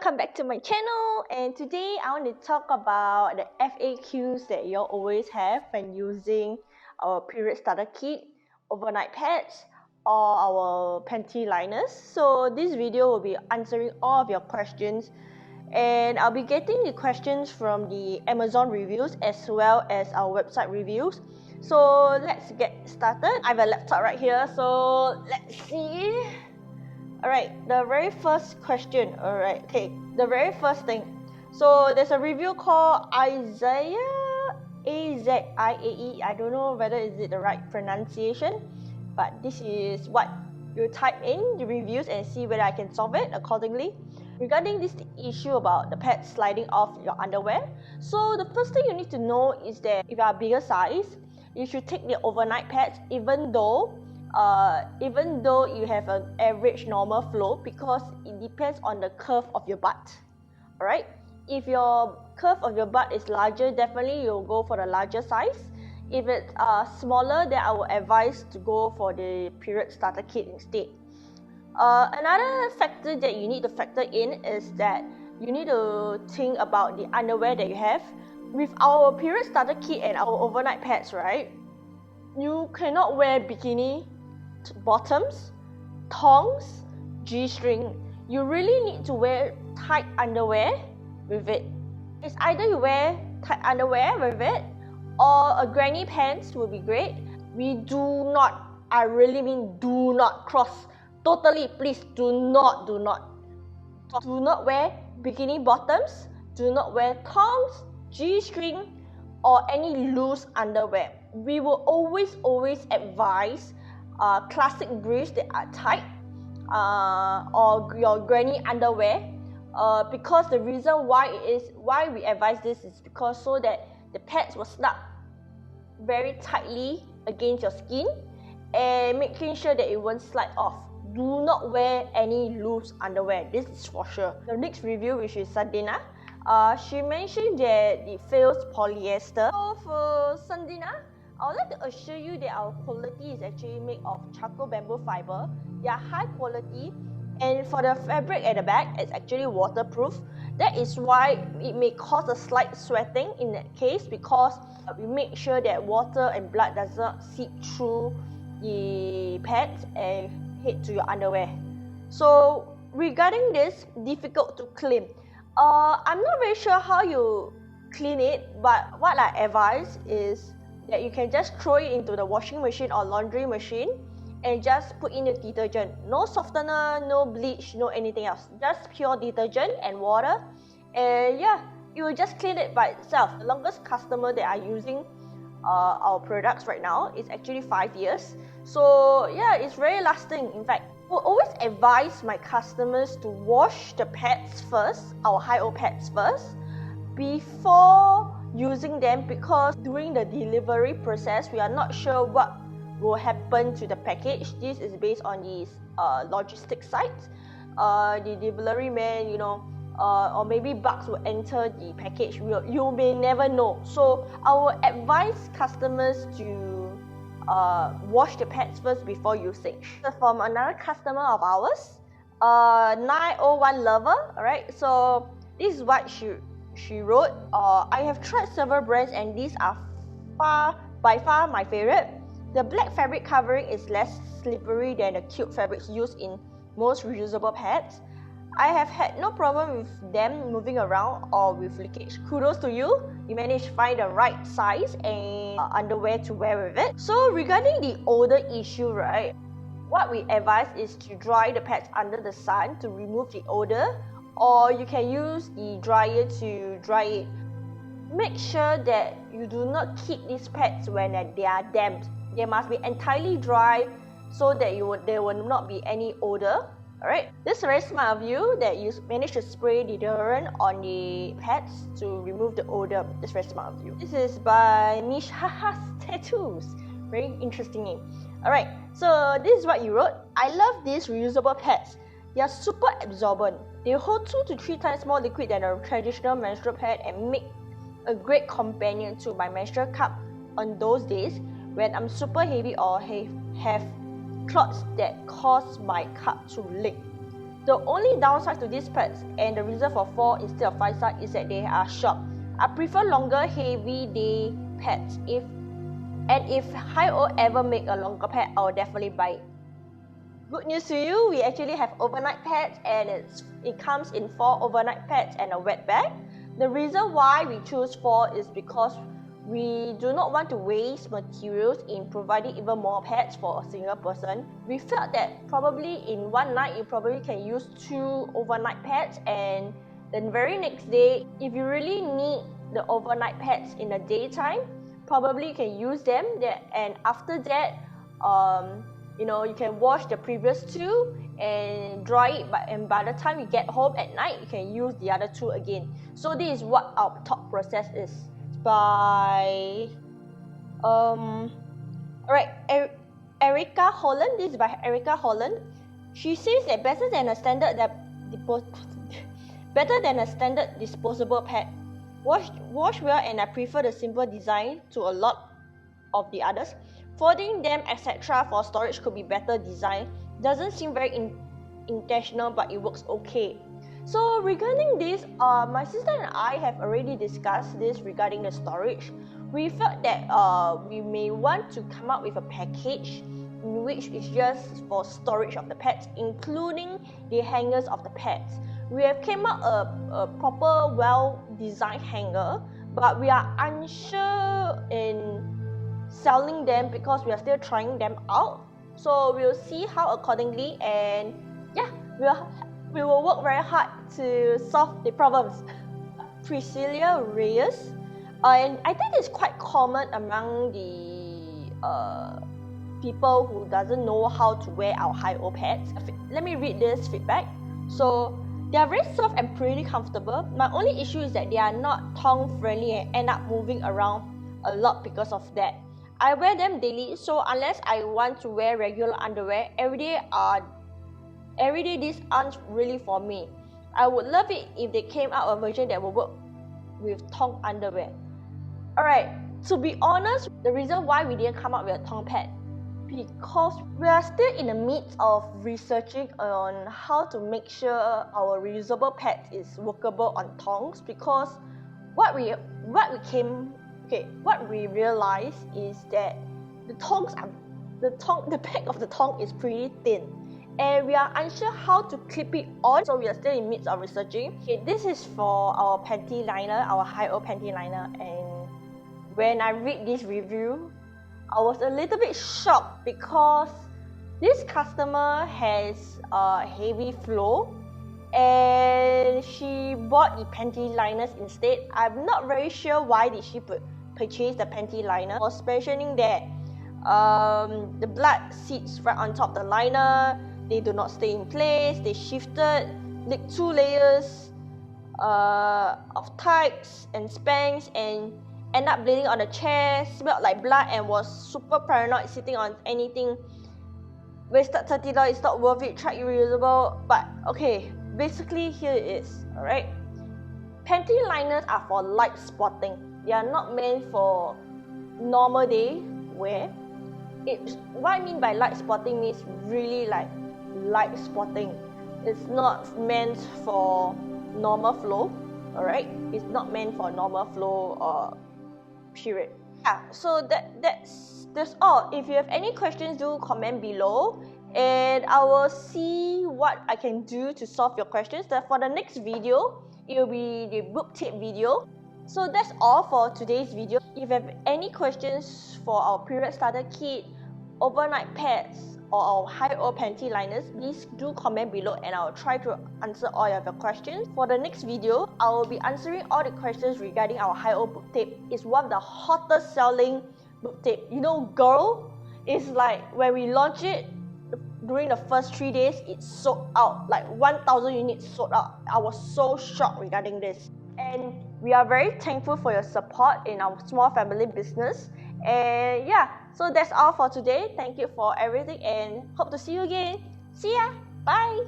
welcome back to my channel, and today I want to talk about the FAQs that you always have when using our period starter kit, overnight pads, or our panty liners. So this video will be answering all of your questions, and I'll be getting the questions from the Amazon reviews as well as our website reviews. So let's get started. I have a laptop right here, so let's see. Alright, the very first question. Alright, okay, the very first thing. So there's a review called Isaiah, A-Z-I-A-E. I don't know whether is it the right pronunciation, but this is what you type in the reviews and see whether I can solve it accordingly. Regarding this issue about the pads sliding off your underwear, so the first thing you need to know is that if you are bigger size, you should take the overnight pads even though you have an average normal flow, because it depends on the curve of your butt. Alright, if your curve of your butt is larger, definitely you'll go for the larger size. If it's smaller, then I will advise to go for the period starter kit instead. Another factor that you need to factor in is that you need to think about the underwear that you have. With our period starter kit and our overnight pads, right, you cannot wear bikini bottoms, thongs, G-string. You really need to wear tight underwear with it. It's either you wear tight underwear with it or a granny pants will be great. We do not, I really mean do not cross. Totally, please do not wear bikini bottoms, do not wear thongs, G-string or any loose underwear. We will always advise classic briefs that are tight or your granny underwear, because the reason why we advise this is because so that the pads will snap very tightly against your skin and making sure that it won't slide off. Do not wear any loose underwear, this is for sure. The next review, which is Sandina, she mentioned that it fails polyester. So for Sandina, I would like to assure you that our quality is actually made of charcoal bamboo fiber. They are high quality, and for the fabric at the back, it's actually waterproof. That is why it may cause a slight sweating in that case, because we make sure that water and blood does not seep through the pads and head to your underwear. So regarding this, difficult to clean. I'm not very sure how you clean it, but what I advise is that you can just throw it into the washing machine or laundry machine and just put in the detergent. No softener, no bleach, no anything else. Just pure detergent and water. And yeah, you will just clean it by itself. The longest customer that are using our products right now is actually 5 years. So yeah, it's very lasting. In fact, I will always advise my customers to wash the pads first, our HighOh pads first, before using them, because during the delivery process we are not sure what will happen to the package. This is based on the logistics sites. The delivery man, or maybe bugs will enter the package. You may never know. So I will advise customers to wash the pads first before usage. So from another customer of ours, 901 Lover. Alright, so this is what she wrote. I have tried several brands and these are by far my favorite. The black fabric covering is less slippery than the cute fabrics used in most reusable pads. I have had no problem with them moving around or with leakage. Kudos to you. You managed to find the right size and underwear to wear with it. So regarding the odor issue, right, what we advise is to dry the pads under the sun to remove the odor, or you can use the dryer to dry it. Make sure that you do not keep these pads when they are damp. They must be entirely dry so that there will not be any odor. Alright, this is very smart of you that you managed to spray deodorant on the pads to remove the odor. It's very smart of you. This is by Mish Haha's Tattoos. Very interesting name. Alright, so this is what you wrote. I love these reusable pads. They are super absorbent. They hold 2 to 3 times more liquid than a traditional menstrual pad and make a great companion to my menstrual cup on those days when I'm super heavy or have clots that cause my cup to leak. The only downside to these pads, and the reason for 4 instead of 5-star, is that they are short. I prefer longer heavy day pads. If HighOh ever make a longer pad, I will definitely buy it. Good news to you, we actually have overnight pads, and it comes in 4 overnight pads and a wet bag. The reason why we choose 4 is because we do not want to waste materials in providing even more pads for a single person. We felt that probably in one night you probably can use 2 overnight pads, and then very next day, if you really need the overnight pads in the daytime, probably you can use them. And after that, you can wash the previous 2 and dry it, and by the time you get home at night, you can use the other 2 again. So this is what our thought process is. By Erica Holland. This is by Erica Holland. She says that better than a standard disposable pad. Wash well, and I prefer the simple design to a lot of the others. Folding them, etc. for storage could be better design. Doesn't seem very intentional, but it works okay. So regarding this, my sister and I have already discussed this regarding the storage. We felt that we may want to come up with a package in which is just for storage of the pads, including the hangers of the pads. We have came up a proper, well-designed hanger, but we are unsure in selling them because we are still trying them out. So we'll see how accordingly, and yeah, we will work very hard to solve the problems. Priscilla Reyes, and I think it's quite common among the people who doesn't know how to wear our HighOh pads. Let me read this feedback. So, they are very soft and pretty comfortable. My only issue is that they are not tongue friendly and end up moving around a lot because of that. I wear them daily, so unless I want to wear regular underwear every day, these aren't really for me. I would love it if they came out a version that will work with tongue underwear. Alright, to be honest, the reason why we didn't come up with a tongue pad, because we are still in the midst of researching on how to make sure our reusable pad is workable on tongues, because what we realized is that the back of the tongue is pretty thin, and we are unsure how to clip it on, so we are still in midst of researching. Okay, this is for our panty liner, our HighOh panty liner, and when I read this review, I was a little bit shocked because this customer has a heavy flow, and she bought the panty liners instead. I'm not very sure why did she purchase the panty liner. I was mentioning that the blood sits right on top of the liner, they do not stay in place, they shifted, like 2 layers of tights and spanks, and end up bleeding on the chair, smelled like blood, and was super paranoid sitting on anything. Wasted $30, it's not worth it, tried reusable, but okay, basically here it is, alright? Panty liners are for light spotting. They are not meant for normal day wear. What I mean by light spotting means really like light spotting. It's not meant for normal flow, alright? It's not meant for normal flow period. Yeah, so that's all. If you have any questions, do comment below, and I will see what I can do to solve your questions. For the next video, it will be the book tape video. So that's all for today's video. If you have any questions for our period starter kit, overnight pads, or our HighOh panty liners, please do comment below, and I will try to answer all of your questions. For the next video, I will be answering all the questions regarding our HighOh book tape. It's one of the hottest selling book tape. You know, girl, it's like when we launch it, during the first 3 days, it sold out, like 1,000 units sold out. I was so shocked regarding this. And we are very thankful for your support in our small family business. And yeah, so that's all for today. Thank you for everything, and hope to see you again. See ya! Bye!